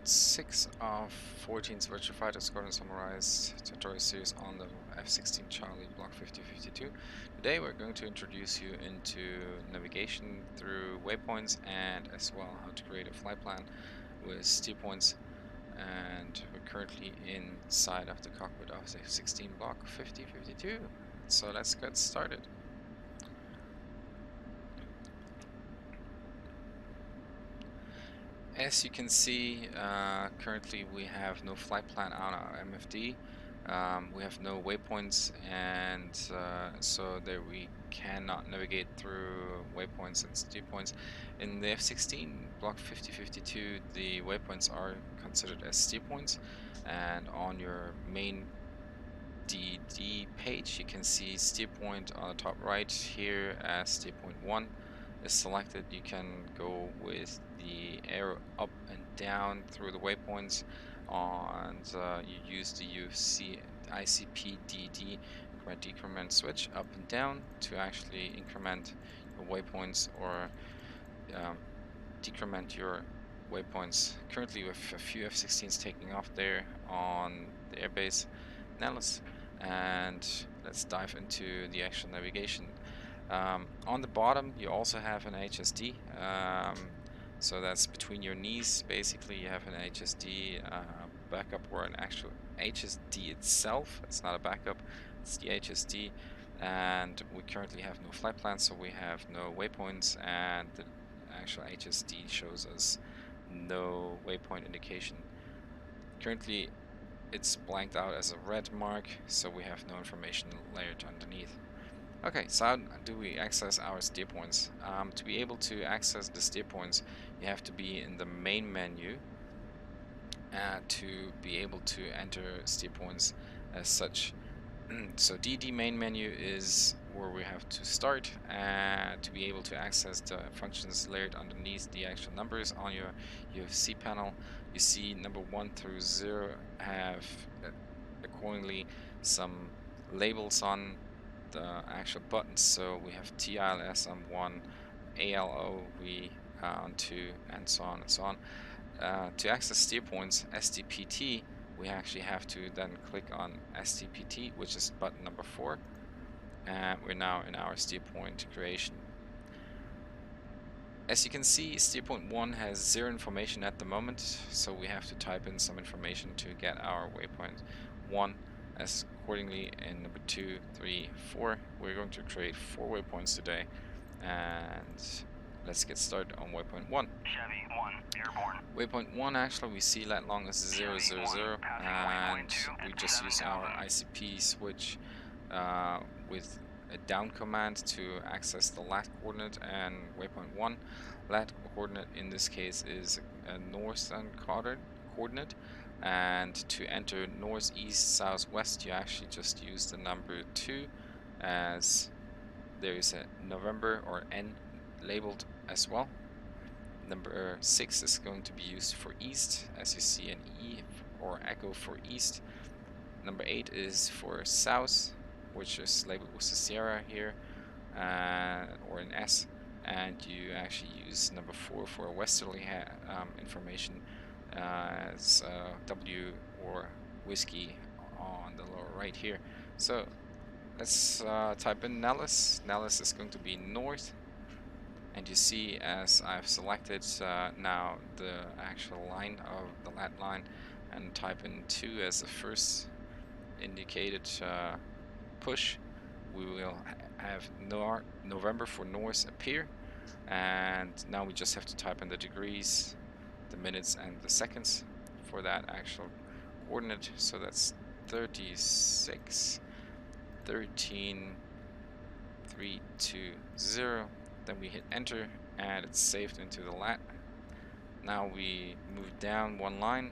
part 6 of 14's Virtual Fighter Squadron Samurais tutorial series on the F16 Charlie Block 5052. Today we're going to introduce you into navigation through waypoints and as well how to create a flight plan with steer points. And we're currently inside of the cockpit of the F16 Block 5052. So let's get started. As you can see, currently we have no flight plan on our MFD. We have no waypoints, and so there we cannot navigate through waypoints and steer points. In the F16 Block 5052, the waypoints are considered as steer points, and on your main DD page you can see steer point on the top right here as steer point 1 is selected. You can go with the arrow up and down through the waypoints, and you use the UFC ICP DD increment decrement switch up and down to actually increment your waypoints or decrement your waypoints. Currently with a few F-16s taking off there on the airbase Nellis, and let's dive into the actual navigation. On the bottom you also have an HSD, so that's between your knees. Basically you have an HSD backup, or an actual HSD itself. It's not a backup, it's the HSD, and we currently have no flight plan, so we have no waypoints, and the actual HSD shows us no waypoint indication. Currently it's blanked out as a red mark, so we have no information layered underneath. Okay, so how do we access our steer points? To be able to access the steer points, you have to be in the main menu to be able to enter steer points as such. So DD main menu is where we have to start, and to be able to access the functions layered underneath the actual numbers on your UFC panel. You see number 1 through 0 have accordingly some labels on the actual buttons. So we have TILS on 1, ALO on 2, and so on and so on. To access steer points, SDPT, we actually have to then click on SDPT, which is button number 4, and we're now in our steer point creation. As you can see, steer point 1 has 0 information at the moment, so we have to type in some information to get our waypoint 1. As accordingly in number 2, 3, 4, we're going to create 4 waypoints today, and let's get started on waypoint 1. Chevy 1, airborne. Waypoint 1 actually we see lat long as 000, and we just use our ICP switch with a down command to access the lat coordinate and waypoint 1. Lat coordinate in this case is a northern coordinate, and to enter north, east, south, west you actually just use the number 2, as there is a November or N labeled as well. Number 6 is going to be used for east, as you see an E or echo for east. Number 8 is for south, which is labeled with a Sierra here, or an S, and you actually use number 4 for westerly information, as W or whiskey on the lower right here. So let's type in Nellis. Nellis is going to be north, and you see as I've selected now the actual line of the lat line, and type in 2 as the first indicated push, we will have November for north appear, and now we just have to type in the degrees, the minutes, and the seconds for that actual coordinate. So that's 36, 13, 320. Then we hit enter, and it's saved into the lat. Now we move down one line,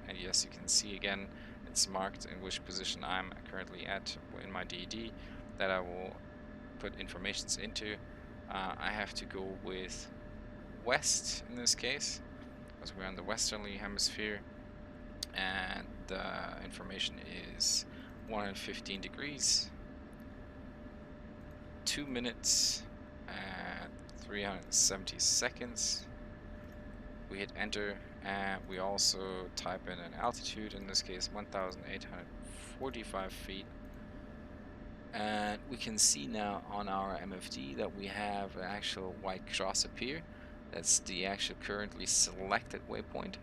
and yes, you can see again it's marked in which position I'm currently at in my DD that I will put informations into. I have to go with west in this case, because we're on the westerly hemisphere, and the information is 115 degrees, 2 minutes and 370 seconds. We hit enter, and we also type in an altitude, in this case 1,845 feet. And we can see now on our MFD that we have an actual white cross appear. That's the actual currently selected waypoint.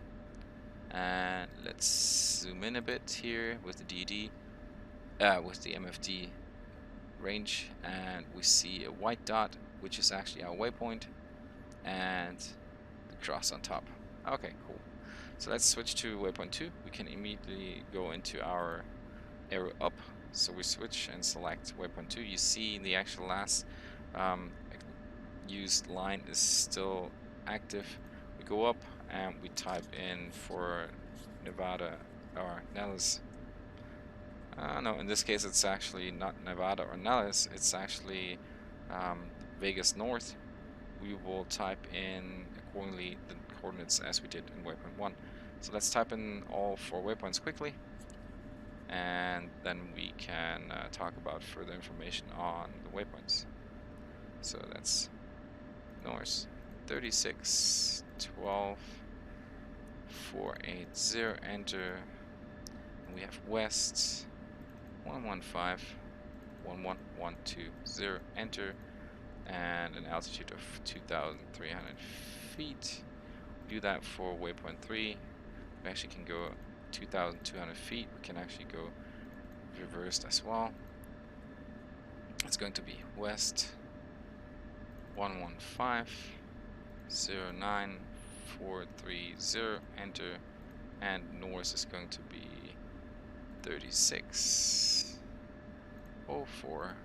And let's zoom in a bit here with the DD, with the MFD range, and we see a white dot, which is actually our waypoint, and the cross on top. Okay, cool. So let's switch to waypoint 2. We can immediately go into our arrow up. So we switch and select waypoint 2. You see the actual last used line is still active. We go up and we type in for Nevada or Nellis. No, in this case it's actually not Nevada or Nellis, it's actually Vegas North. We will type in accordingly the coordinates as we did in waypoint 1. So let's type in all 4 waypoints quickly, and then we can talk about further information on the waypoints. So that's north 36 12 480, enter, and we have west 115 11120, enter, and an altitude of 2,300 feet. Do that for waypoint 3. We actually can go 2,200 feet. We can actually go reversed as well. It's going to be west 11509 430, enter, and north is going to be 3604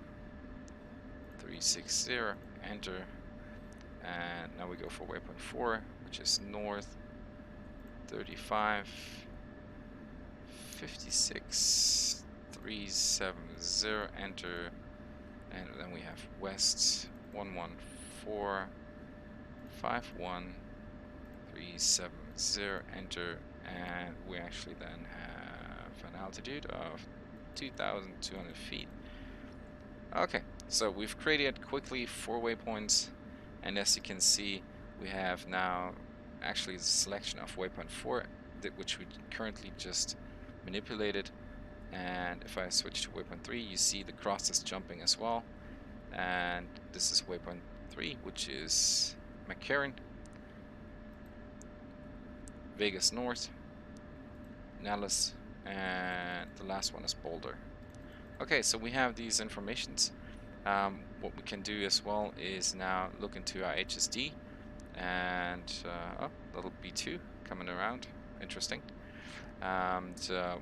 360, enter, and now we go for waypoint 4, which is north 35 56 370, enter, and then we have west 114 51 370, enter, and we actually then have an altitude of 2,200 feet. Okay, so we've created quickly 4 waypoints, and as you can see, we have now actually the selection of waypoint 4, which we currently just manipulated. And if I switch to waypoint 3, you see the cross is jumping as well. And this is waypoint 3, which is McCarran, Vegas North, Nellis, and the last one is Boulder. Okay, so we have these informations. What we can do as well is now look into our HSD, and oh, little B2 coming around, interesting. And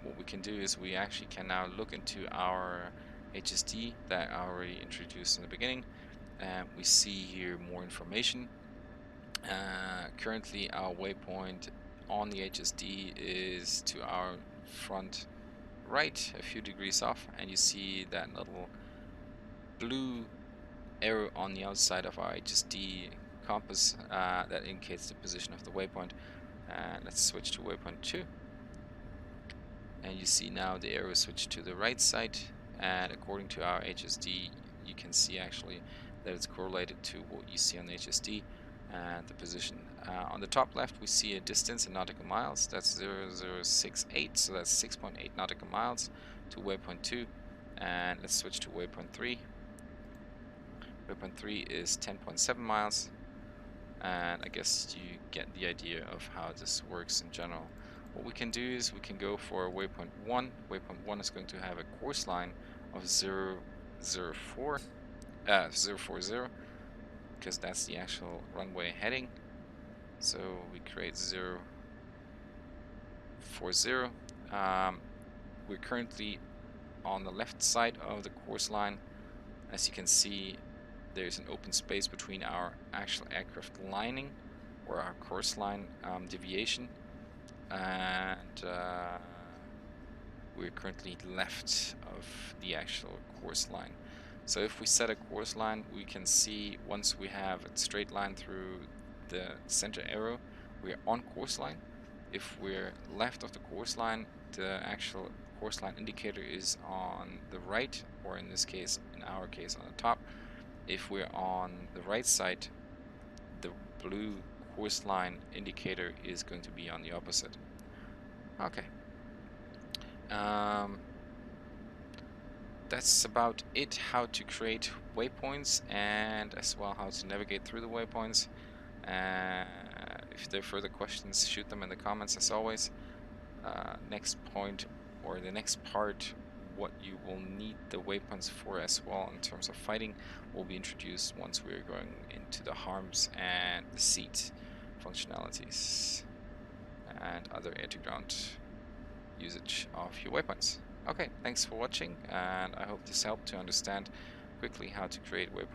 what we can do is we actually can now look into our HSD that I already introduced in the beginning, and we see here more information. Currently our waypoint on the HSD is to our front right, a few degrees off, and you see that little blue arrow on the outside of our HSD compass that indicates the position of the waypoint. Let's switch to waypoint 2, and you see now the arrow switched to the right side, and according to our HSD you can see actually that it's correlated to what you see on the HSD and the position. On the top left we see a distance in nautical miles, that's 0068, so that's 6.8 nautical miles to waypoint 2. And let's switch to waypoint 3. Waypoint 3 is 10.7 miles, and I guess you get the idea of how this works in general. What we can do is we can go for waypoint 1. Waypoint 1 is going to have a course line of 040, because that's the actual runway heading. So we create 040. We're currently on the left side of the course line. As you can see, there's an open space between our actual aircraft lining, or our course line deviation, and we're currently left of the actual course line. So if we set a course line, we can see once we have a straight line through the center arrow, we're on course line. If we're left of the course line, the actual course line indicator is on the right, or in this case, in our case, on the top. If we're on the right side, the blue course line indicator is going to be on the opposite. Okay. That's about it, how to create waypoints and as well how to navigate through the waypoints. If there are further questions, shoot them in the comments as always. Next point, or the next part, what you will need the waypoints for as well in terms of fighting will be introduced once we are going into the harms and the seat functionalities and other air-to-ground usage of your waypoints. Okay, thanks for watching, and I hope this helped to understand quickly how to create waypoints.